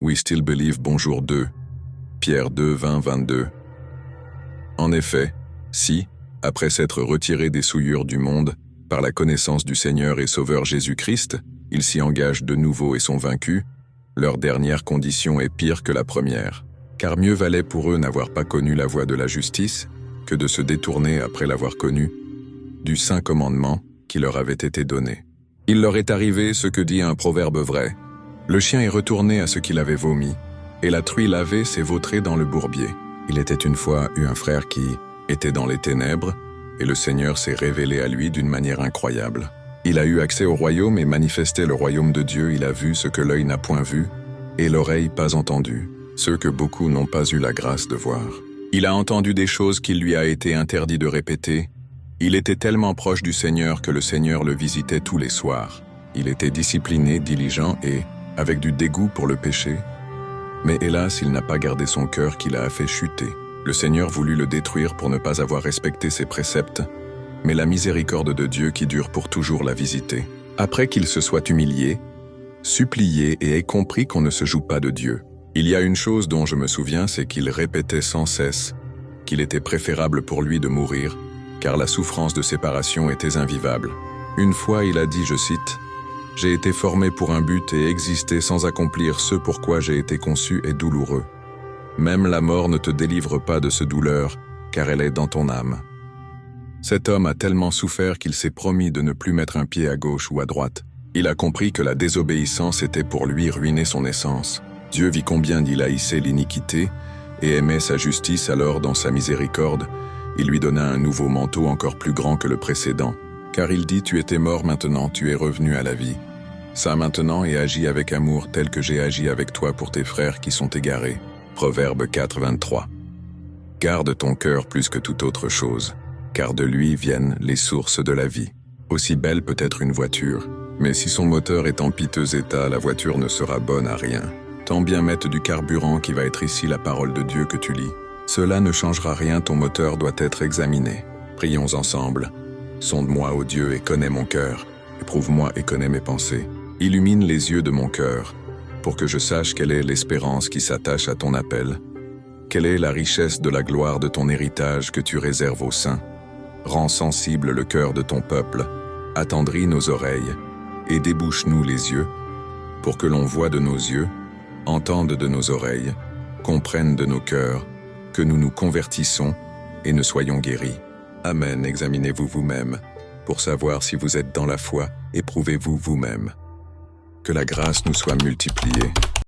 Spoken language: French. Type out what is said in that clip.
We still believe bonjour 2. Pierre 2, 20, 22. En effet, si, après s'être retirés des souillures du monde, par la connaissance du Seigneur et Sauveur Jésus-Christ, ils s'y engagent de nouveau et sont vaincus, leur dernière condition est pire que la première. Car mieux valait pour eux n'avoir pas connu la voie de la justice que de se détourner après l'avoir connue, du saint commandement qui leur avait été donné. Il leur est arrivé ce que dit un proverbe vrai. Le chien est retourné à ce qu'il avait vomi, et la truie lavée s'est vautrée dans le bourbier. Il était une fois eu un frère qui était dans les ténèbres, et le Seigneur s'est révélé à lui d'une manière incroyable. Il a eu accès au royaume et manifesté le royaume de Dieu. Il a vu ce que l'œil n'a point vu, et l'oreille pas entendu, ce que beaucoup n'ont pas eu la grâce de voir. Il a entendu des choses qu'il lui a été interdit de répéter. Il était tellement proche du Seigneur que le Seigneur le visitait tous les soirs. Il était discipliné, diligent et avec du dégoût pour le péché. Mais hélas, il n'a pas gardé son cœur qui l'a fait chuter. Le Seigneur voulut le détruire pour ne pas avoir respecté ses préceptes, mais la miséricorde de Dieu qui dure pour toujours l'a visité. Après qu'il se soit humilié, supplié et ait compris qu'on ne se joue pas de Dieu. Il y a une chose dont je me souviens, c'est qu'il répétait sans cesse qu'il était préférable pour lui de mourir, car la souffrance de séparation était invivable. Une fois, il a dit, je cite, « J'ai été formé pour un but et exister sans accomplir ce pourquoi j'ai été conçu est douloureux. Même la mort ne te délivre pas de ce douleur, car elle est dans ton âme. » Cet homme a tellement souffert qu'il s'est promis de ne plus mettre un pied à gauche ou à droite. Il a compris que la désobéissance était pour lui ruiner son essence. Dieu vit combien il haïssait l'iniquité et aimait sa justice, alors dans sa miséricorde, il lui donna un nouveau manteau encore plus grand que le précédent. Car il dit, tu étais mort, maintenant tu es revenu à la vie. Ça maintenant et agis avec amour tel que j'ai agi avec toi pour tes frères qui sont égarés. Proverbe 4, 23. Garde ton cœur plus que toute autre chose, car de lui viennent les sources de la vie. Aussi belle peut être une voiture, mais si son moteur est en piteux état, la voiture ne sera bonne à rien. Tant bien mettre du carburant qui va être ici la parole de Dieu que tu lis. Cela ne changera rien, ton moteur doit être examiné. Prions ensemble. Sonde-moi, ô Dieu, et connais mon cœur. Éprouve-moi et connais mes pensées. Illumine les yeux de mon cœur, pour que je sache quelle est l'espérance qui s'attache à ton appel. Quelle est la richesse de la gloire de ton héritage que tu réserves aux saints. Rends sensible le cœur de ton peuple, attendris nos oreilles, et débouche-nous les yeux, pour que l'on voie de nos yeux, entende de nos oreilles, comprenne de nos cœurs, que nous nous convertissons et ne soyons guéris. Amen. Examinez-vous vous-même, pour savoir si vous êtes dans la foi, éprouvez-vous vous-même. Que la grâce nous soit multipliée.